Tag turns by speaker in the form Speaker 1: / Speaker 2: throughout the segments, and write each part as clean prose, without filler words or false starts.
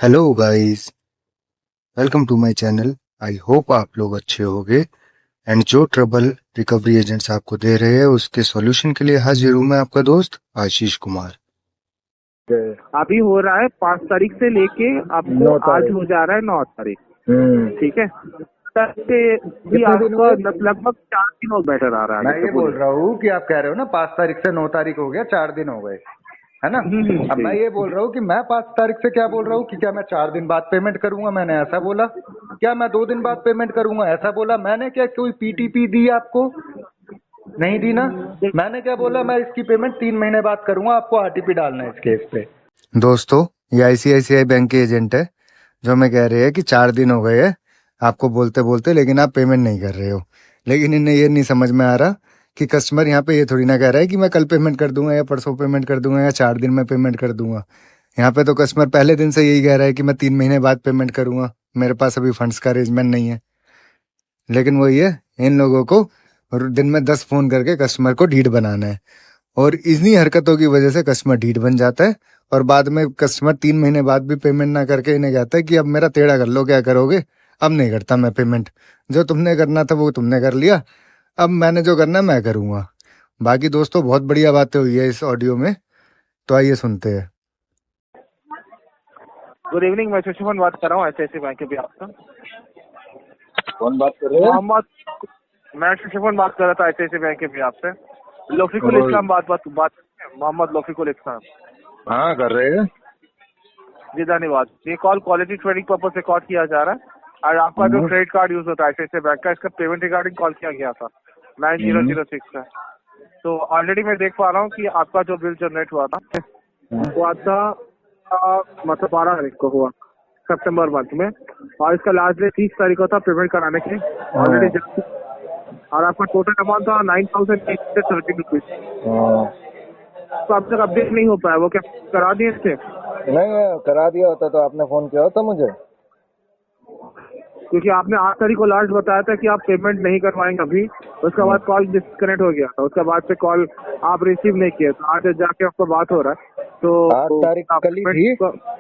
Speaker 1: Hello guys, welcome to my channel. I hope आप लोग अच्छे होंगे एंड जो ट्रबल रिकवरी एजेंट्स आपको दे रहे हैं उसके सॉल्यूशन के लिए हाजिर हूं मैं आपका दोस्त आशीष कुमार।
Speaker 2: अभी हो रहा है 5 तारीख से लेके आपको
Speaker 3: 9 तारीख।
Speaker 2: आज हो जा रहा है 9 तारीख। ठीक है, तब से भी
Speaker 3: कितने दिन
Speaker 2: आपका
Speaker 3: हुए?
Speaker 2: लगभग 4 दिन और बेटर आ रहा है
Speaker 3: मैं
Speaker 2: आगे
Speaker 3: ये
Speaker 2: से
Speaker 3: बोल
Speaker 2: बोलिए।
Speaker 3: रहा हूँ कि आप कह रहे हो ना 5 तारीख से 9 तारीख हो गया, 4 दिन हो गए, है ना? अब मैं
Speaker 2: जी।
Speaker 3: ये बोल रहा हूँ कि मैं 5 तारीख से क्या बोल रहा हूँ कि क्या मैं 4 दिन बाद पेमेंट करूंगा, मैंने ऐसा बोला? क्या मैं 2 दिन बाद पेमेंट करूंगा, ऐसा बोला मैंने? क्या कोई पीटीपी दी आपको? नहीं दी ना। मैंने क्या बोला, मैं इसकी पेमेंट 3 महीने बाद करूंगा, आपको आरटीपी डालना है इस केस पे।
Speaker 1: दोस्तों, ये आईसीआईसीआई बैंक के एजेंट है जो हमें कह रहे हैं कि 4 दिन हो गए हैं आपको बोलते बोलते, लेकिन आप पेमेंट नहीं कर रहे हो। लेकिन इन्हें ये नहीं समझ में आ रहा कि कस्टमर यहाँ पे ये थोड़ी ना कह रहा है कि मैं कल पेमेंट कर दूंगा या परसों पेमेंट कर दूंगा या 4 दिन में पेमेंट कर दूंगा। यहाँ पे तो कस्टमर पहले दिन से यही कह रहा है कि मैं 3 महीने बाद पेमेंट करूंगा, मेरे पास अभी फंड्स का अरेंजमेंट नहीं है। लेकिन वही है, इन लोगों को दिन में 10 फोन करके कस्टमर को ढीठ बनाना है और इन्हीं हरकतों की वजह से कस्टमर ढीठ बन जाता है और बाद में कस्टमर 3 महीने बाद भी पेमेंट ना करके इन्हें कहता है कि अब मेरा टेढ़ा कर लो, क्या करोगे? अब नहीं करता मैं पेमेंट, जो तुमने करना था वो तुमने कर लिया, अब मैंने जो करना है मैं करूंगा। बाकी दोस्तों बहुत बढ़िया बातें हुई है इस ऑडियो में, तो आइए सुनते हैं।
Speaker 2: गुड इवनिंग, मैं शशिमोहन बात कर रहा हूँ ऐसे बैंक के भी आपका।
Speaker 3: कौन बात कर रहे हैं?
Speaker 2: मोहम्मद, मैं शशिमोहन बात कर रहा था ऐसे बैंक के भी आपसे। लोफिकुल
Speaker 3: और
Speaker 2: इस्लाम बात मोहम्मद लोफिकुल इस्लाम।
Speaker 3: हाँ कर रहे हैं।
Speaker 2: जी धन्यवाद। ये कॉल क्वालिटी ट्रेडिंग पर्पज से कॉल किया जा रहा है और आपका जो क्रेडिट कार्ड यूज होता है ऐसे बैंक का, इसका पेमेंट रिगार्डिंग कॉल किया गया था 9006 का। तो ऑलरेडी मैं देख पा रहा हूँ कि आपका जो बिल जनरेट हुआ था वो आता मतलब 12 तारीख को हुआ सितंबर मंथ में, और इसका लास्ट डेट 30 तारीख को था पेमेंट कराने के ऑलरेडी। और आपका टोटल अमाउंट था 9830 रुपीज। तो अब तक अपडेट नहीं हो पाया, वो क्या करा दिए थे?
Speaker 3: नहीं, करा दिया होता तो आपने फोन किया होता मुझे।
Speaker 2: क्योंकि आपने 8 तारीख को लास्ट बताया था कि आप पेमेंट नहीं करवाएंगे अभी। उसके बाद कॉल डिस्कनेक्ट हो गया था, उसके बाद से कॉल आप रिसीव नहीं किए, तो आज जाके आपका बात हो रहा है। तो
Speaker 3: 8 तारीख
Speaker 2: आप
Speaker 3: कल ही थी।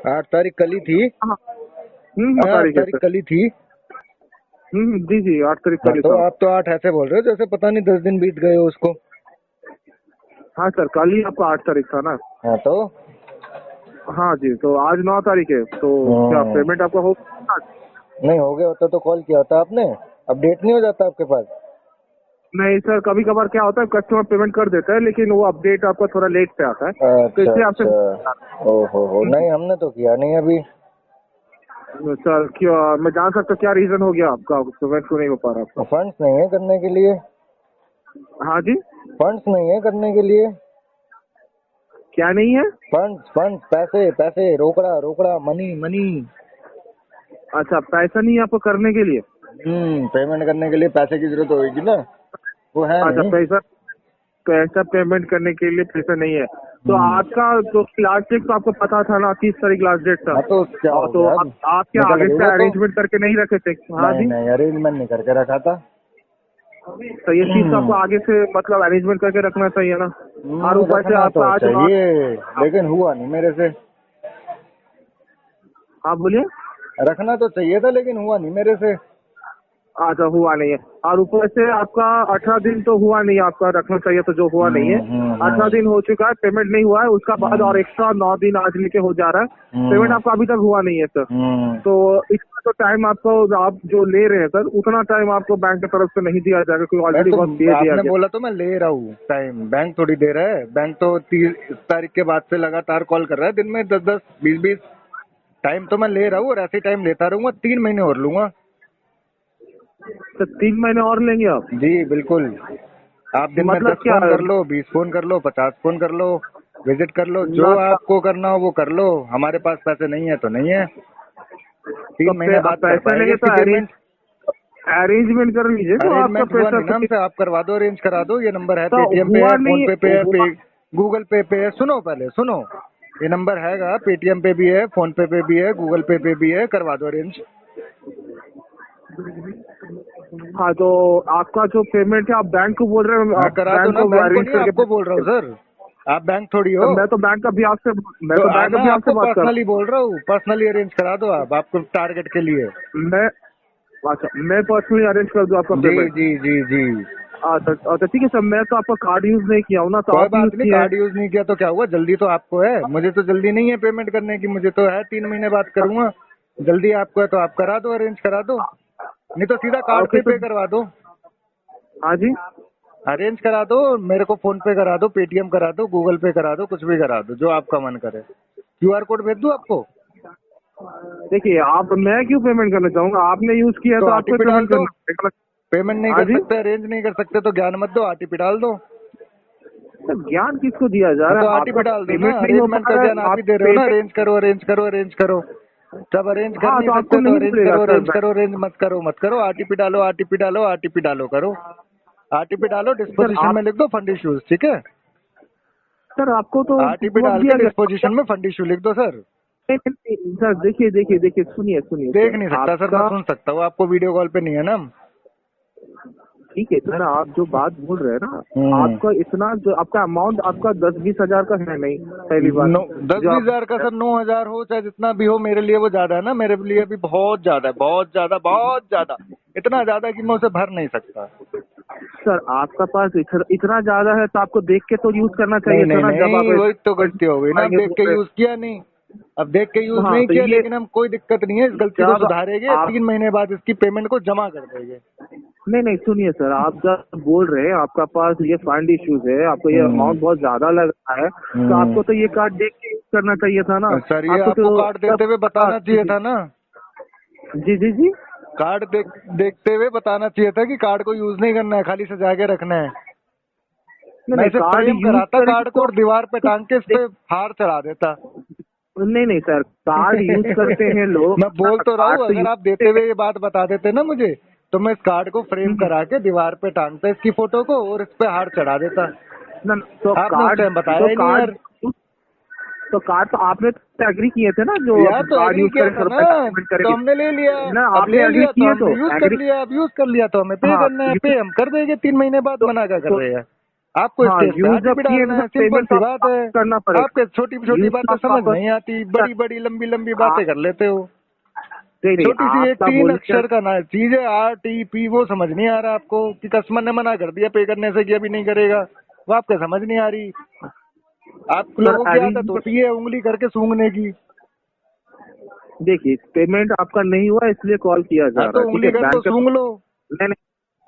Speaker 3: 8 तारीख कल ही थी।
Speaker 2: हाँ, 8
Speaker 3: आठ
Speaker 2: तारीख है
Speaker 3: तारीख
Speaker 2: सर।
Speaker 3: कल ही थी।
Speaker 2: जी जी, 8 तारीख
Speaker 3: हाँ
Speaker 2: कल ही
Speaker 3: तो
Speaker 2: था।
Speaker 3: आप तो 8 ऐसे बोल रहे हो जैसे पता नहीं 10 दिन बीत गए हो उसको।
Speaker 2: हाँ सर, कल ही आपका 8 तारीख था ना।
Speaker 3: हाँ तो
Speaker 2: हाँ जी, तो आज 9 तारीख है, तो क्या पेमेंट आपका हो?
Speaker 3: नहीं हो गया होता तो कॉल किया होता आपने। अपडेट नहीं हो जाता आपके पास?
Speaker 2: नहीं सर, कभी कभार क्या होता है कस्टमर पेमेंट कर देता है लेकिन वो अपडेट आपका थोड़ा लेट पे आता है, तो
Speaker 3: अच्छा
Speaker 2: इसलिए आपसे।
Speaker 3: अच्छा। ओहो, नहीं हमने तो किया नहीं अभी।
Speaker 2: सर क्या मैं जान सकता हूँ क्या रीजन हो गया आपका, पेमेंट क्यों नहीं हो पा रहा आपका?
Speaker 3: फंड्स नहीं है करने के लिए।
Speaker 2: हाँ जी,
Speaker 3: फंड्स नहीं है करने के लिए।
Speaker 2: क्या नहीं है?
Speaker 3: फंड्स फंड्स पैसे पैसे, रोकड़ा रोकड़ा, मनी मनी।
Speaker 2: अच्छा, पैसा नहीं है आपको करने के लिए?
Speaker 3: पेमेंट करने के लिए पैसे की जरूरत होगी ना, वो है
Speaker 2: अच्छा,
Speaker 3: नहीं।
Speaker 2: पैसा पैसा पेमेंट करने के लिए पैसा नहीं है। तो आपका जो लास्ट डेट तो आपको पता था ना, 30 तारीख लास्ट डेट था।
Speaker 3: हाँ तो क्या
Speaker 2: और
Speaker 3: हो
Speaker 2: तो
Speaker 3: गया अब?
Speaker 2: आप क्या
Speaker 3: निकल
Speaker 2: आगे
Speaker 3: गई
Speaker 2: से
Speaker 3: वो तो।
Speaker 2: अरेंजमेंट करके नहीं रखे थे? हाँ
Speaker 3: नहीं
Speaker 2: जी,
Speaker 3: नहीं, अरेंजमेंट नहीं करके रखा था।
Speaker 2: तो ये चीज तो आपको आगे से मतलब अरेंजमेंट करके रखना चाहिए ना। और ऊपर से
Speaker 3: रखना तो
Speaker 2: आपका आज
Speaker 3: चाहिए, लेकिन हुआ नहीं मेरे से।
Speaker 2: हाँ बोलिए।
Speaker 3: रखना तो चाहिए था लेकिन हुआ नहीं मेरे से।
Speaker 2: अच्छा, हुआ नहीं है, और ऊपर से आपका 18 दिन तो हुआ नहीं, आपका रखना चाहिए तो जो हुआ नहीं है। 18 दिन हो चुका है, पेमेंट नहीं हुआ है, उसका बाद और एक्स्ट्रा 9 दिन आज लेके हो जा रहा है। पेमेंट आपका अभी तक हुआ नहीं है सर। तो इसका तो टाइम आपको, आप जो ले रहे हैं सर, उतना टाइम आपको बैंक की तरफ से नहीं दिया जाएगा क्योंकि
Speaker 3: अरे
Speaker 2: ऑलरेडी
Speaker 3: तो
Speaker 2: बहुत दे दिया
Speaker 3: आपने
Speaker 2: गया।
Speaker 3: बोला तो मैं ले रहा हूँ टाइम, बैंक थोड़ी दे रहा है। बैंक तो 30 तारीख के बाद से लगातार कॉल कर रहा है, दिन में 10-10 20-20। टाइम तो मैं ले रहा हूँ और ऐसे टाइम लेता रहूंगा, 3 महीने और लूंगा।
Speaker 2: तो 3 महीने और लेंगे आप?
Speaker 3: जी बिल्कुल। आप दिन में
Speaker 2: मतलब
Speaker 3: 10
Speaker 2: क्या?
Speaker 3: फोन कर लो, 20 फोन कर लो, 50 फोन कर लो, विजिट कर लो, जो
Speaker 2: मतलब
Speaker 3: आपको करना हो वो कर लो। हमारे पास पैसे नहीं है तो नहीं है।
Speaker 2: तो
Speaker 3: 3 महीने बाद कर
Speaker 2: पैसा
Speaker 3: पाएंगे
Speaker 2: लेंगे
Speaker 3: इसकी
Speaker 2: तो
Speaker 3: पेमेंट।
Speaker 2: अरेंजमेंट कर लीजिए, तो आपका
Speaker 3: अरेंजमेंट हुआ
Speaker 2: पैसा
Speaker 3: नहीं ना
Speaker 2: तो
Speaker 3: हमसे, आप करवा दो, अरेंज करा दो। ये नंबर है,
Speaker 2: तो
Speaker 3: पेटीएम पे
Speaker 2: हुआ
Speaker 3: है, फोन
Speaker 2: नहीं
Speaker 3: पे है,
Speaker 2: हुआ।
Speaker 3: गूगल पे है। सुनो पहले सुनो, ये नंबर हैगा, पेटीएम पे भी है, फोन पे भी है, गूगल पे भी है, करवा दो अरेंज।
Speaker 2: हाँ, तो आपका जो पेमेंट है आप बैंक को बोल रहे हैं,
Speaker 3: हाँ
Speaker 2: आप
Speaker 3: करा दो
Speaker 2: बैंक
Speaker 3: ना,
Speaker 2: को
Speaker 3: बैंक को
Speaker 2: अरेंज
Speaker 3: नहीं
Speaker 2: करके
Speaker 3: आपको बोल रहा हूँ सर। आप बैंक थोड़ी हो।
Speaker 2: मैं तो बैंक अभी आपसे मैं
Speaker 3: तो
Speaker 2: तो बैंक
Speaker 3: मैं
Speaker 2: अभी आपसे
Speaker 3: आपको
Speaker 2: बात कर
Speaker 3: पर्सनली बोल रहा हूँ, पर्सनली अरेंज करा दो आप, आपको टारगेट के लिए।
Speaker 2: मैं अच्छा मैं पर्सनली अरेंज कर दूं आपका
Speaker 3: जी
Speaker 2: पेमेंट।
Speaker 3: जी जी जी।
Speaker 2: अच्छा अच्छा ठीक है सर, मैं तो आपका कार्ड यूज नहीं किया हूँ ना, तो
Speaker 3: कोई
Speaker 2: आप यूज
Speaker 3: बात नहीं,
Speaker 2: किए हैं।
Speaker 3: कार्ड यूज नहीं किया तो क्या हुआ, जल्दी तो आपको है, मुझे तो जल्दी नहीं है पेमेंट करने की, मुझे तो है 3 महीने बाद करूंगा। जल्दी आपको है तो आप करा दो, अरेंज करा दो, नहीं तो सीधा कार्ड
Speaker 2: ओके
Speaker 3: पे
Speaker 2: तो
Speaker 3: करवा दो।
Speaker 2: हाँ जी।
Speaker 3: अरेंज करा दो, मेरे को फोन पे करा दो, पेटीएम करा दो, गूगल पे करा दो, कुछ भी करा दो, जो आपका मन करे। क्यूआर कोड भेज दूं आपको?
Speaker 2: देखिए आप, मैं क्यों पेमेंट करना चाहूंगा, आपने यूज किया
Speaker 3: तो
Speaker 2: तो आपको
Speaker 3: आरटीपी डाल
Speaker 2: पेमेंट
Speaker 3: दो।
Speaker 2: करना पड़ेगा।
Speaker 3: पेमेंट नहीं
Speaker 2: हाँ
Speaker 3: कर
Speaker 2: जी।
Speaker 3: सकते, अरेंज नहीं कर सकते तो ज्ञान मत दो, आरटीपी डाल दो।
Speaker 2: तो ज्ञान किसको दिया जा
Speaker 3: हाँ
Speaker 2: रहा
Speaker 3: तो
Speaker 2: है,
Speaker 3: आरटीपी
Speaker 2: आपका
Speaker 3: डाल दो ना,
Speaker 2: पेमेंट नहीं हो
Speaker 3: अरेंजमेंट
Speaker 2: पा
Speaker 3: का
Speaker 2: रहा
Speaker 3: ज्ञान
Speaker 2: है,
Speaker 3: आप
Speaker 2: आप
Speaker 3: ही दे रहे हो ना,
Speaker 2: पेमेंट।
Speaker 3: अरेंज करो अरेंज करो अरेंज करो। जब अरेंज कर
Speaker 2: हाँ
Speaker 3: नहीं
Speaker 2: तो आपको
Speaker 3: सकते तो
Speaker 2: नहीं
Speaker 3: अरेंज
Speaker 2: बोलेगा
Speaker 3: करो
Speaker 2: सर
Speaker 3: अरेंज करो, अरेंज मत करो मत करो, आरटीपी डालो आरटीपी डालो आरटीपी डालो करो। आरटीपी डालो,
Speaker 2: सर
Speaker 3: डिस्पोजिशन
Speaker 2: आप
Speaker 3: में लिख दो फंड इश्यूज, ठीक है।
Speaker 2: सर आपको तो
Speaker 3: आरटीपी
Speaker 2: वक्त
Speaker 3: डाल के
Speaker 2: दिया गया।
Speaker 3: डिस्पोजिशन में फंड इश्यू लिख दो सर।
Speaker 2: सर देखिए देखिए देखिए, सुनिए सुनिए
Speaker 3: देख
Speaker 2: सर
Speaker 3: नहीं सकता सर, मैं
Speaker 2: आपका।
Speaker 3: सुन सकता हूँ, आपको वीडियो कॉल पे नहीं है ना।
Speaker 2: ठीक है सर, आप जो बात बोल रहे हैं ना, आपका इतना जो आपका अमाउंट आपका 10-20 हजार का है नहीं, पहली बात।
Speaker 3: 10-20 हजार का सर, 9 हजार हो चाहे जितना भी हो, मेरे लिए वो ज्यादा है ना, मेरे लिए भी बहुत ज्यादा है, बहुत ज्यादा बहुत ज्यादा, इतना ज्यादा कि मैं उसे भर नहीं सकता।
Speaker 2: सर आपका पास इतना ज्यादा है तो आपको देख के तो यूज करना
Speaker 3: नहीं
Speaker 2: चाहिए था
Speaker 3: नहीं
Speaker 2: ना, जब
Speaker 3: नहीं, वही तो
Speaker 2: आप
Speaker 3: गलती हो गई ना, अब
Speaker 2: आएंगे
Speaker 3: देख
Speaker 2: बोल
Speaker 3: के
Speaker 2: रहे
Speaker 3: यूज किया नहीं। अब देख के यूज
Speaker 2: हाँ
Speaker 3: नहीं
Speaker 2: तो
Speaker 3: किया,
Speaker 2: ये
Speaker 3: लेकिन हम कोई दिक्कत नहीं है, इस गलती को
Speaker 2: जब
Speaker 3: सुधारेंगे,
Speaker 2: आप
Speaker 3: 3 महीने बाद इसकी पेमेंट को जमा कर देंगे।
Speaker 2: नहीं नहीं सुनिए सर, आप जब बोल रहे हैं आपका पास ये फंड इश्यूज है, आपको ये अमाउंट बहुत ज्यादा लग रहा है, तो आपको तो ये कार्ड देख के यूज करना चाहिए था ना।
Speaker 3: सर ये
Speaker 2: आपको
Speaker 3: आपको
Speaker 2: तो
Speaker 3: कार्ड देते हुए बताना चाहिए था ना,
Speaker 2: जी जी जी।
Speaker 3: कार्ड देखते हुए बताना चाहिए था कि कार्ड को यूज नहीं करना है, खाली सजा के रखना है।
Speaker 2: नहीं
Speaker 3: मैं
Speaker 2: नहीं,
Speaker 3: इसे
Speaker 2: कार्ड
Speaker 3: फ्रेम
Speaker 2: यूज
Speaker 3: कराता
Speaker 2: करेंगे
Speaker 3: कार्ड को,
Speaker 2: तो
Speaker 3: और दीवार पे टांग के इस पे हार चढ़ा देता।
Speaker 2: नहीं नहीं सर, कार्ड यूज करते हैं लोग।
Speaker 3: मैं बोल तो रहा
Speaker 2: कार्ड
Speaker 3: हूँ,
Speaker 2: तो
Speaker 3: अगर
Speaker 2: यूज
Speaker 3: आप देते हुए ये बात बता देते ना मुझे, तो मैं इस कार्ड को फ्रेम करा के दीवार पे टांगता इसकी फोटो को, और इस पे हार चढ़ा देता।
Speaker 2: ना तो
Speaker 3: आपने उस टाइम बताया ही नहीं यार।
Speaker 2: कार्ड तो आपने एग्री किए थे ना, जो
Speaker 3: यार तो
Speaker 2: कार्ड
Speaker 3: एग्री
Speaker 2: यूज
Speaker 3: किया
Speaker 2: करेंगे
Speaker 3: था
Speaker 2: और
Speaker 3: ना,
Speaker 2: पैसा पेमेंट
Speaker 3: तो
Speaker 2: करेंगे
Speaker 3: हमने ले लिया।
Speaker 2: ना,
Speaker 3: अब
Speaker 2: आपने
Speaker 3: ले
Speaker 2: एग्री
Speaker 3: लिया तो
Speaker 2: किए
Speaker 3: हमने
Speaker 2: तो
Speaker 3: यूज कर
Speaker 2: एग्री।
Speaker 3: लिया, अब यूज कर लिया तो हमें पे
Speaker 2: हाँ
Speaker 3: करना है, पे हम कर देंगे 3 महीने बाद, मना क्या कर
Speaker 2: तो
Speaker 3: रहे हैं। आपको
Speaker 2: हाँ,
Speaker 3: स्टेज पे
Speaker 2: यूज जब
Speaker 3: आरटीपी
Speaker 2: किए
Speaker 3: डालना
Speaker 2: तो
Speaker 3: है, सिंपल
Speaker 2: पेमेंट तो
Speaker 3: सी बात है।
Speaker 2: करना पड़ेगा।
Speaker 3: आपके छोटी छोटी
Speaker 2: यूज
Speaker 3: बातें
Speaker 2: तो
Speaker 3: समझ
Speaker 2: वापस
Speaker 3: नहीं आती, बड़ी बड़ी लंबी लंबी बातें कर लेते हो।
Speaker 2: नहीं नहीं,
Speaker 3: छोटी सी एक
Speaker 2: आपका
Speaker 3: 3 अक्षर
Speaker 2: बोलने
Speaker 3: का ना चीज है, RTP, वो समझ नहीं आ रहा आपको, कि कस्टमर ने मना कर दिया पे करने से कि अभी नहीं करेगा, वो आपको समझ नहीं आ रही। आप
Speaker 2: सर
Speaker 3: लोगों की आदत
Speaker 2: अरेंज
Speaker 3: होती है उंगली करके सूंघने की।
Speaker 2: देखिए, पेमेंट आपका नहीं हुआ इसलिए कॉल किया जा
Speaker 3: हाँ
Speaker 2: रहा
Speaker 3: तो
Speaker 2: है, ठीक
Speaker 3: उंगली
Speaker 2: है।
Speaker 3: कर तो
Speaker 2: बैंक के
Speaker 3: सूंघ लो।
Speaker 2: नहीं नहीं,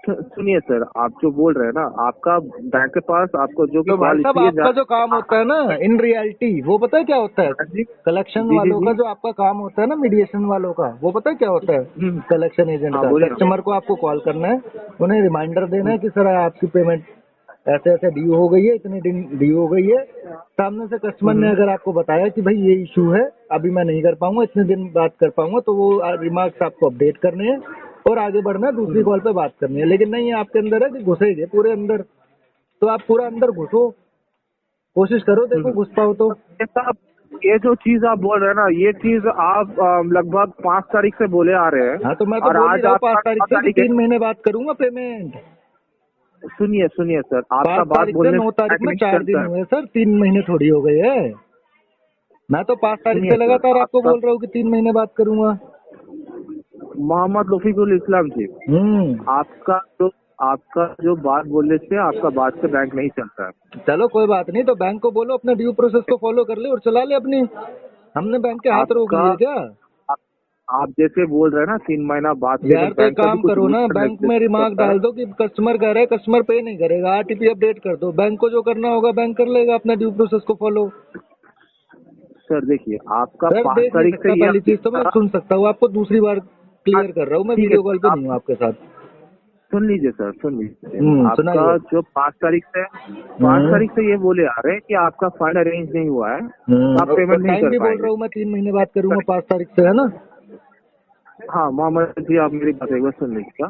Speaker 2: सुनिए सर, आप जो बोल रहे हैं ना, आपका बैंक के पास आपको जो
Speaker 3: तो भाई
Speaker 2: कॉल
Speaker 3: साहब
Speaker 2: इसलिए जा
Speaker 3: आपका जो काम होता है ना, इन रियलिटी, वो पता है क्या होता है?
Speaker 2: हाँ जी
Speaker 3: कलेक्शन
Speaker 2: जी जी
Speaker 3: वालों
Speaker 2: जी।
Speaker 3: का जो आपका काम होता है ना, मीडिएशन वालों का, वो पता है क्या होता है? कलेक्शन एजेंट
Speaker 2: हाँ
Speaker 3: का,
Speaker 2: बोलिए ना।
Speaker 3: कस्टमर को आपको कॉल करना है, उन्हें रिमाइंडर देना है कि सर आपकी पेमेंट ऐसे ऐसे ड्यू हो गई है, इतने दिन ड्यू हो गई है। सामने से कस्टमर ने अगर आपको बताया कि भाई ये इशू है, अभी मैं नहीं कर पाऊंगा, इतने दिन बात कर पाऊंगा, तो वो रिमार्क्स आपको अपडेट करने हैं और आगे बढ़ना है, दूसरी कॉल पे बात करनी है। लेकिन नहीं है, आपके अंदर है कि घुसेंगे पूरे अंदर, तो आप पूरा अंदर घुसो, कोशिश करो, देखो घुस पाओ तो।
Speaker 2: ये सब, ये जो चीज आप बोल रहे हैं ना, ये चीज आप लगभग 5 तारीख से बोले आ रहे हैं।
Speaker 3: हाँ तो मैं तो
Speaker 2: और
Speaker 3: बोल ही
Speaker 2: आज
Speaker 3: रहा हूँ
Speaker 2: आपका
Speaker 3: 5 तारीख
Speaker 2: 9
Speaker 3: से कि
Speaker 2: तारीख है।
Speaker 3: 3 महीने बाद करूंगा पेमेंट।
Speaker 2: सुनिए सुनिए सर, आपका
Speaker 3: 5
Speaker 2: बात
Speaker 3: तारीख से
Speaker 2: बोलने
Speaker 3: 9 तारीख
Speaker 2: से
Speaker 3: में
Speaker 2: नहीं
Speaker 3: 4 दिन
Speaker 2: चलता है।
Speaker 3: हुए सर, 3 महीने थोड़ी हो गए है। मैं तो 5 तारीख
Speaker 2: सुनिए
Speaker 3: से
Speaker 2: सर,
Speaker 3: लगातार आपको
Speaker 2: आपका
Speaker 3: बोल रहा हूँ कि 3 महीने बाद करूंगा।
Speaker 2: मोहम्मद रफीकुल इस्लाम जी, आपका जो बात बोलने से आपका बात से बैंक नहीं चलता है।
Speaker 3: चलो कोई बात नहीं, तो बैंक को बोलो अपने ड्यू प्रोसेस को फॉलो कर ले और चला ले अपनी। हमने बैंक के हाथ रोक
Speaker 2: आपका
Speaker 3: लिए क्या?
Speaker 2: आप जैसे बोल रहे हैं ना 3 महीना बाद से,
Speaker 3: यार
Speaker 2: तो
Speaker 3: तो एक
Speaker 2: बैंक का भी
Speaker 3: काम
Speaker 2: कुछ
Speaker 3: करो
Speaker 2: रूल
Speaker 3: ना, बैंक में रिमार्क डाल दो कि कस्टमर कह रहा है, कस्टमर पे नहीं करेगा, RTP अपडेट कर दो, बैंक को जो करना होगा बैंक कर लेगा अपना ड्यू प्रोसेस को फॉलो।
Speaker 2: सर देखिए, आपका
Speaker 3: सर
Speaker 2: 5
Speaker 3: देख नहीं
Speaker 2: तारीख
Speaker 3: सकता,
Speaker 2: से
Speaker 3: पहली चीज तो मैं सुन सकता हूँ, आपको दूसरी बार क्लियर कर रहा हूँ, मैं
Speaker 2: ठीक है
Speaker 3: वीडियो कॉल
Speaker 2: सर,
Speaker 3: पे
Speaker 2: आप
Speaker 3: नहीं हूँ आपके साथ।
Speaker 2: सुन लीजिए सर, सुन लीजिए। आपका
Speaker 3: सुनाइए।
Speaker 2: जो 5 तारीख से 5 तारीख से ये बोले आ रहे हैं कि आपका फंड अरेंज नहीं हुआ है, तो आप पेमेंट नहीं
Speaker 3: टाइम
Speaker 2: कर
Speaker 3: भी बोल
Speaker 2: पाएंगे।
Speaker 3: रहा हूँ मैं 3 महीने बाद करूंगा, 5 तारीख से, है ना?
Speaker 2: हाँ मोहम्मद जी, आप मेरी बात एक बार सुन लीजिएगा।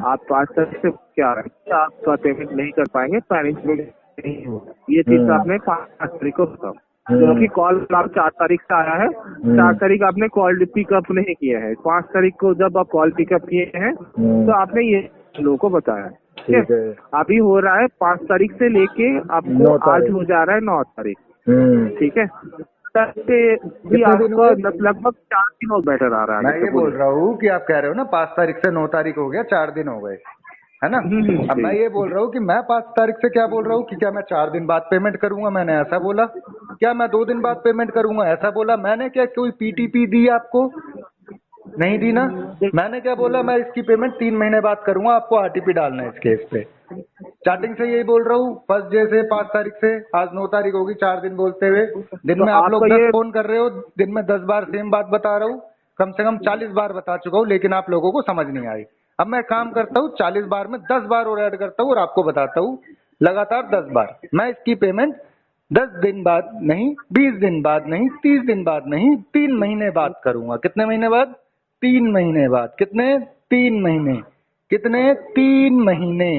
Speaker 2: आप 5 तारीख से क्या रहे हैं कि आपका पेमेंट नहीं कर पाएंगे, अरेंजमेंट नहीं होगा, ये चीज आपने 5 तारीख को बताओ। क्योंकि कॉल आप 4 तारीख से आया है, 4 तारीख आपने कॉल पिकअप नहीं किया है, 5 तारीख को जब आप कॉल पिकअप किए हैं तो आपने ये लोगों को बताया। ठीक है, अभी हो रहा है 5 तारीख से लेके
Speaker 3: 9
Speaker 2: आपको आज
Speaker 3: तारीख।
Speaker 2: हो जा रहा है 9 तारीख। ठीक है, तब से भी
Speaker 3: कितने दिन
Speaker 2: आपका
Speaker 3: हुए?
Speaker 2: लगभग 4 दिन और बेटर आ रहा है।
Speaker 3: मैं ये बोल रहा हूँ कि आप कह रहे हो ना 5 तारीख से 9 तारीख हो गया, 4 दिन हो गए, है ना? अब मैं ये बोल रहा हूँ कि मैं 5 तारीख से क्या बोल रहा हूँ कि क्या मैं 4 दिन बाद पेमेंट करूंगा, मैंने ऐसा बोला? क्या मैं 2 दिन बाद पेमेंट करूंगा, ऐसा बोला? मैंने क्या कोई पीटीपी दी आपको? नहीं दी ना। मैंने क्या बोला, मैं इसकी पेमेंट 3 महीने बाद करूंगा, आपको आरटीपी डालना है इस केस पे। स्टार्टिंग से यही बोल रहा हूँ, फर्स्ट डे से 5 तारीख से आज 9 तारीख होगी, 4 दिन बोलते हुए। दिन
Speaker 2: तो
Speaker 3: में आप लोग
Speaker 2: आपका
Speaker 3: 10
Speaker 2: ये
Speaker 3: फोन कर रहे हो, दिन में 10 बार सेम बात बता रहा हूँ, कम से कम 40 बार बता चुका हूँ, लेकिन आप लोगों को समझ नहीं आई। अब मैं काम करता हूँ 40 बार में 10 बार और ऐड करता हूँ और आपको बताता हूँ लगातार 10 बार। मैं इसकी पेमेंट 10 दिन बाद नहीं, 20 दिन बाद नहीं, 30 दिन बाद नहीं, 3 महीने बाद करूंगा। कितने महीने बाद? 3 महीने बाद। कितने? 3 महीने। कितने? 3 महीने।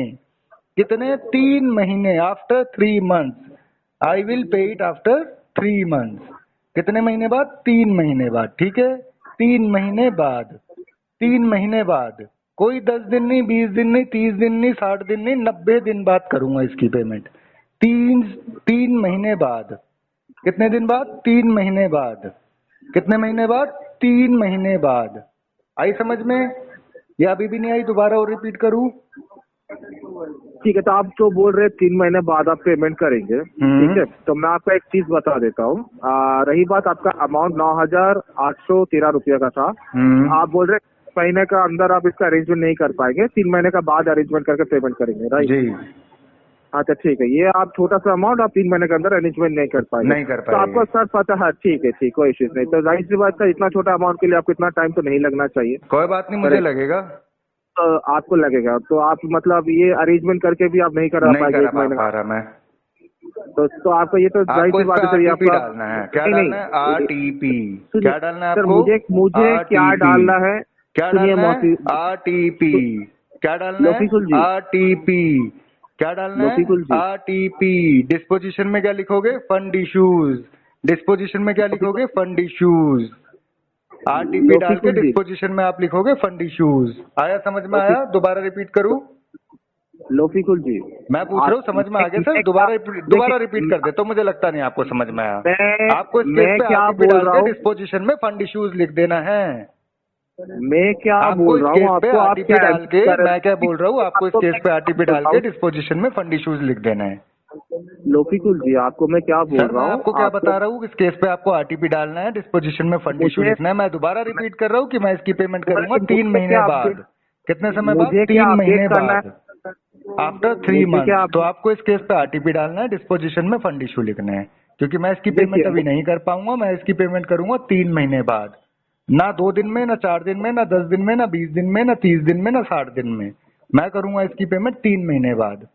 Speaker 3: कितने? 3 महीने। After 3 months I will pay it after 3 months. कितने महीने बाद? 3 महीने बाद। ठीक है, 3 महीने बाद। 3 महीने बाद। कोई 10 दिन नहीं, 20 दिन नहीं, 30 दिन नहीं, 60 दिन नहीं, 90 दिन बाद करूंगा इसकी पेमेंट। 3 महीने बाद। कितने दिन बाद? 3 महीने बाद। कितने महीने बाद? 3 महीने बाद। आई समझ में? या अभी भी नहीं आई? दोबारा और रिपीट करूं?
Speaker 2: ठीक है, तो आप जो बोल रहे हैं 3 महीने बाद आप पेमेंट करेंगे, ठीक है, तो मैं आपको एक चीज बता देता हूँ। रही बात आपका अमाउंट 9,813 रुपये का था, आप बोल रहे हैं महीने का अंदर आप इसका अरेंजमेंट नहीं कर पाएंगे, 3 महीने का बाद अरेंजमेंट करके पेमेंट करेंगे, राइट?
Speaker 3: जी,
Speaker 2: अच्छा ठीक है, ये आप छोटा सा अमाउंट आप 3 महीने के अंदर अरेंजमेंट नहीं कर पाएंगे।
Speaker 3: नहीं कर
Speaker 2: तो आपको
Speaker 3: पाएंगे।
Speaker 2: सर पता है, ठीक है, ठीक, कोई इश्यूज नहीं। तो जाहिर सी बात है, इतना छोटा अमाउंट के लिए आपको इतना टाइम तो नहीं लगना चाहिए।
Speaker 3: कोई बात नहीं, मुझे
Speaker 2: Correct.
Speaker 3: लगेगा।
Speaker 2: तो आपको लगेगा, तो आप मतलब ये अरेंजमेंट करके भी आप नहीं करा
Speaker 3: नहीं
Speaker 2: पाएंगे
Speaker 3: कर
Speaker 2: 1 महीने
Speaker 3: पा
Speaker 2: का।
Speaker 3: रहा मैं।
Speaker 2: तो आपको ये तो जाहिर
Speaker 3: आपको
Speaker 2: सी
Speaker 3: इस
Speaker 2: बात
Speaker 3: पे
Speaker 2: है सर, ये
Speaker 3: आरटीपी
Speaker 2: आपका
Speaker 3: डालना है। क्या
Speaker 2: नहीं
Speaker 3: डालना है?
Speaker 2: नहीं
Speaker 3: आरटीपी।
Speaker 2: सुनिए
Speaker 3: क्या डालना है
Speaker 2: सर,
Speaker 3: आपको?
Speaker 2: मुझे मुझे क्या
Speaker 3: आरटीपी।
Speaker 2: डालना है?
Speaker 3: क्या
Speaker 2: सुनिए
Speaker 3: डालना है?
Speaker 2: मौसी,
Speaker 3: आरटीपी। क्या डालना है?
Speaker 2: लोफीकुल जी,
Speaker 3: आरटीपी। क्या डालना है?
Speaker 2: लोफीकुल जी,
Speaker 3: आरटीपी। डिस्पोजिशन में क्या लिखोगे? Fund issues. डिस्पोजिशन में क्या लिखोगे? Fund issues. आरटीपी डाल के
Speaker 2: लोफीकुल जी,
Speaker 3: डिस्पोजिशन में आप लिखोगे फंड इश्यूज। आया समझ में?
Speaker 2: लोफी
Speaker 3: आया? दोबारा रिपीट करूं?
Speaker 2: लोफीकुल जी,
Speaker 3: मैं पूछ रहा हूँ,
Speaker 2: आप
Speaker 3: समझ में आ गया सर? दोबारा रिपीट कर दे तो मुझे लगता नहीं आपको समझ में आया। आपको इस केस
Speaker 2: मैं
Speaker 3: पे
Speaker 2: क्या
Speaker 3: आरटीपी
Speaker 2: बोल
Speaker 3: डाल
Speaker 2: रहा
Speaker 3: के
Speaker 2: हूँ,
Speaker 3: डिस्पोजिशन में फंड इश्यूज लिख देना है।
Speaker 2: मैं क्या
Speaker 3: आपको
Speaker 2: बोल
Speaker 3: इस
Speaker 2: रहा हूँ
Speaker 3: केस पे
Speaker 2: आपको, आप
Speaker 3: आरटीपी
Speaker 2: क्या
Speaker 3: डाल के,
Speaker 2: कर
Speaker 3: मैं क्या बोल रहा हूँ, आपको इस
Speaker 2: आपको
Speaker 3: केस
Speaker 2: मैं
Speaker 3: पे
Speaker 2: क्या
Speaker 3: आरटीपी
Speaker 2: बोल
Speaker 3: डाल
Speaker 2: रहा
Speaker 3: के
Speaker 2: हूँ
Speaker 3: डिस्पोजिशन में फंड इश्यूज लिख देना है।
Speaker 2: लोफीकुल जी, आपको मैं क्या बोल
Speaker 3: सर
Speaker 2: रहा
Speaker 3: मैं
Speaker 2: हूँ
Speaker 3: आपको क्या
Speaker 2: आपको,
Speaker 3: बता रहा हूँ, इस केस पे आपको आरटीपी डालना है, डिस्पोजिशन में फंड इशू
Speaker 2: मुझे
Speaker 3: लिखना है। मैं दोबारा रिपीट कर रहा हूँ कि मैं इसकी पेमेंट करूंगा 3
Speaker 2: मुझे
Speaker 3: महीने
Speaker 2: क्या अपडेट
Speaker 3: बाद। कितने समय बाद?
Speaker 2: मुझे क्या
Speaker 3: 3
Speaker 2: अपडेट
Speaker 3: महीने
Speaker 2: करना
Speaker 3: बाद।
Speaker 2: है?
Speaker 3: आफ्टर 3
Speaker 2: मुझे क्या
Speaker 3: मंथ्स। तो आपको इस केस पे आरटीपी डालना है, डिस्पोजिशन में फंड इशू लिखना है, क्योंकि मैं इसकी पेमेंट
Speaker 2: देखिए,
Speaker 3: अभी नहीं कर पाऊंगा। मैं इसकी पेमेंट करूंगा 3 महीने बाद। ना 2 दिन में, ना 4 दिन में, ना 10 दिन में, ना 20 दिन में, ना 30 दिन में, ना 60 दिन में। मैं करूंगा इसकी पेमेंट 3 महीने बाद।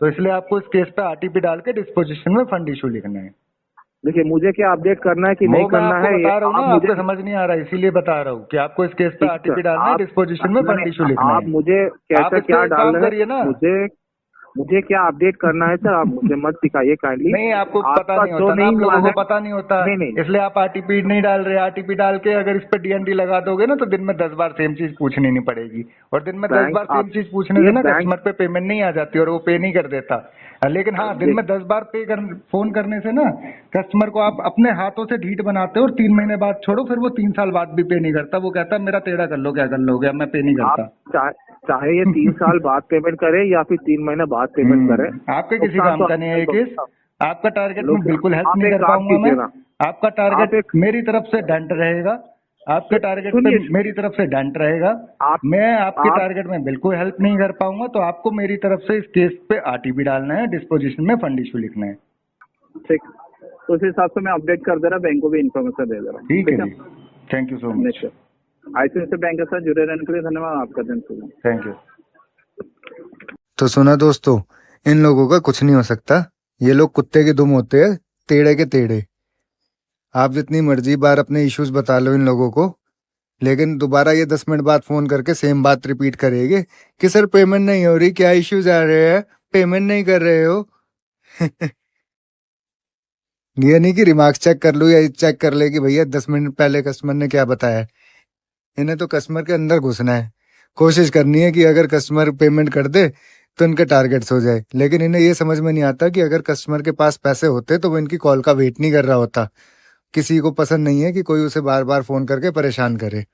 Speaker 3: तो इसलिए आपको इस केस पे आरटीपी डाल के डिस्पोजिशन में फंड इशू लिखना है।
Speaker 2: देखिए, मुझे क्या अपडेट करना है कि नहीं
Speaker 3: वो मैं
Speaker 2: करना
Speaker 3: आपको
Speaker 2: है, ये
Speaker 3: बता रहा हूँ ना,
Speaker 2: आप मुझे,
Speaker 3: आपको समझ नहीं आ रहा है, इसीलिए बता रहा हूँ कि आपको इस केस पे
Speaker 2: ठीक है
Speaker 3: आरटीपी
Speaker 2: सर,
Speaker 3: डालना है,
Speaker 2: आप
Speaker 3: डिस्पोजिशन में फंड इशू लिखना
Speaker 2: आप
Speaker 3: है।
Speaker 2: मुझे
Speaker 3: आप
Speaker 2: कैसा
Speaker 3: इस
Speaker 2: क्या
Speaker 3: पे एक काम
Speaker 2: डालना है,
Speaker 3: करिए ना।
Speaker 2: मुझे क्या अपडेट करना है सर, आप मुझे मत सिखाइए काइंडली।
Speaker 3: नहीं, आपको पता
Speaker 2: आपका
Speaker 3: नहीं
Speaker 2: जो
Speaker 3: होता ना,
Speaker 2: नहीं
Speaker 3: आप
Speaker 2: हुआ
Speaker 3: लोगों को
Speaker 2: है,
Speaker 3: पता नहीं होता,
Speaker 2: नहीं नहीं
Speaker 3: इसलिए आप आरटीपी नहीं डाल रहे। आरटीपी डाल के अगर इस पे डीएनडी लगा दोगे ना, तो दिन में 10 बार सेम चीज पूछनी नहीं पड़ेगी। और दिन में 10
Speaker 2: बैंक,
Speaker 3: बार सेम
Speaker 2: आप
Speaker 3: चीज पूछने
Speaker 2: ये
Speaker 3: से ना
Speaker 2: बैंक,
Speaker 3: कस्टमर पे पेमेंट नहीं आ जाती और वो पे नहीं कर देता। लेकिन हाँ, दिन
Speaker 2: देख
Speaker 3: में 10 बार फोन करने से ना कस्टमर को आप अपने हाथों से ढीठ बनाते हो, और 3 महीने बाद छोड़ो, फिर वो 3 साल बाद भी पे नहीं करता। वो कहता है मेरा टेढ़ा कर लो, क्या कर लोगे, अब मैं पे नहीं
Speaker 2: आप
Speaker 3: करता।
Speaker 2: चाहे ये 3 साल बाद पेमेंट करे या फिर 3 महीने बाद पेमेंट करे,
Speaker 3: आपके किसी
Speaker 2: नुकसान
Speaker 3: काम
Speaker 2: तो
Speaker 3: का नहीं है ये केस। आपका टारगेट में
Speaker 2: लोग,
Speaker 3: बिल्कुल हेल्प
Speaker 2: आप
Speaker 3: नहीं
Speaker 2: एक
Speaker 3: कर
Speaker 2: काम
Speaker 3: पाऊंगा मैं।
Speaker 2: कीजिए ना,
Speaker 3: आपका
Speaker 2: आप
Speaker 3: टारगेट
Speaker 2: एक
Speaker 3: मेरी तरफ से डंट रहेगा। आपके टारगेट पे
Speaker 2: सुनिए,
Speaker 3: मेरी तरफ से डंट रहेगा।
Speaker 2: आप
Speaker 3: मैं आपके
Speaker 2: आप
Speaker 3: टारगेट में बिल्कुल हेल्प नहीं कर पाऊंगा। तो आपको मेरी तरफ से इस केस पे आरटीपी डालना है, डिस्पोजिशन में फंड इशू लिखना है।
Speaker 2: ठीक, तो उस हिसाब से मैं अपडेट कर दे रहा, बैंक को भी इन्फॉर्मेशन दे दे रहा हूँ,
Speaker 3: ठीक है
Speaker 2: ठीक है?
Speaker 3: जी, thank you so much.
Speaker 2: Next, ICICI bank के साथ जुड़े रहने के लिए धन्यवाद, आपका दिन शुभ हो।
Speaker 3: Thank you.
Speaker 1: तो सुना दोस्तों, इन लोगों का कुछ नहीं हो सकता। ये लोग कुत्ते के दुम होते हैं, टेढ़े के टेढ़े। आप जितनी मर्जी बार अपने इश्यूज बता लो इन लोगों को, लेकिन दोबारा ये 10 मिनट बाद फोन करके सेम बात रिपीट करेंगे कि सर पेमेंट नहीं हो रही, क्या इश्यूज आ रहे हैं, पेमेंट नहीं कर रहे हो। ये नहीं कि रिमार्क्स चेक कर लूँ या चेक कर ले कि भैया 10 मिनट पहले कस्टमर ने क्या बताया। इन्हें तो कस्टमर के अंदर घुसना है, कोशिश करनी है कि अगर कस्टमर पेमेंट कर दे तो इनके टारगेट्स हो जाए। लेकिन इन्हें ये समझ में नहीं आता कि अगर कस्टमर के पास पैसे होते तो वो इनकी कॉल का वेट नहीं कर रहा होता। किसी को पसंद नहीं है कि कोई उसे बार बार फोन करके परेशान करे।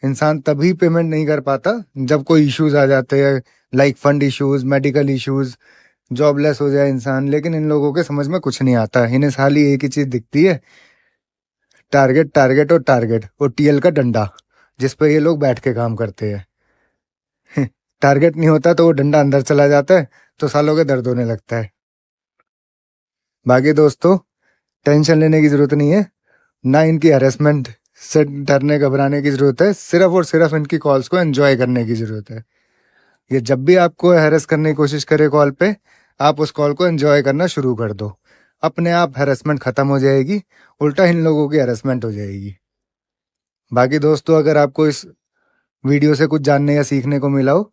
Speaker 1: इंसान तभी पेमेंट नहीं कर पाता जब कोई इश्यूज आ जाते हैं, like fund issues, medical issues, jobless हो जाए इंसान। लेकिन इन लोगों के समझ में कुछ नहीं आता। इन्हें खाली एक ही चीज दिखती है, टारगेट टारगेट और टारगेट, और टीएल का डंडा जिस पे ये लोग बैठ के काम करते हैं। टारगेट नहीं होता तो वो डंडा अंदर चला जाता है तो सालों के दर्द होने लगता है। बाकी दोस्तों, टेंशन लेने की जरूरत नहीं है, ना इनकी हैरेसमेंट से डरने घबराने की जरूरत है। सिर्फ और सिर्फ इनकी कॉल्स को एंजॉय करने की जरूरत है। ये जब भी आपको हैरेस करने की कोशिश करे कॉल पे, आप उस कॉल को एंजॉय करना शुरू कर दो। अपने आप हैरेसमेंट खत्म हो जाएगी, उल्टा इन लोगों की हैरेसमेंट हो जाएगी। बाकी दोस्तों, अगर आपको इस वीडियो से कुछ जानने या सीखने को मिला हो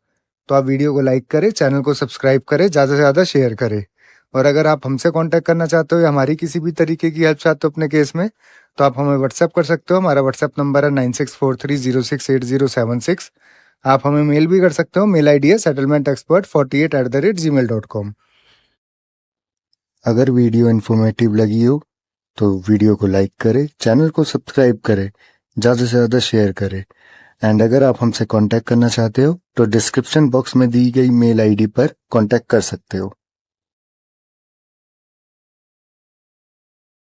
Speaker 1: तो आप वीडियो को लाइक करें, चैनल को सब्सक्राइब करें, ज़्यादा से ज़्यादा शेयर करें। और अगर आप हमसे कांटेक्ट करना चाहते हो या हमारी किसी भी तरीके की हेल्प चाहते हो अपने केस में, तो आप हमें व्हाट्सएप कर सकते हो। हमारा व्हाट्सएप नंबर है 9643068076। आप हमें मेल भी कर सकते हो। मेल आईडी है settlementexpert48@gmail.com। अगर वीडियो इन्फॉर्मेटिव लगी हो तो वीडियो को लाइक करें, चैनल को सब्सक्राइब करें, ज़्यादा से ज़्यादा शेयर करें। एंड अगर आप हमसे कांटेक्ट करना चाहते हो तो डिस्क्रिप्शन बॉक्स में दी गई मेल आईडी पर कांटेक्ट कर सकते हो।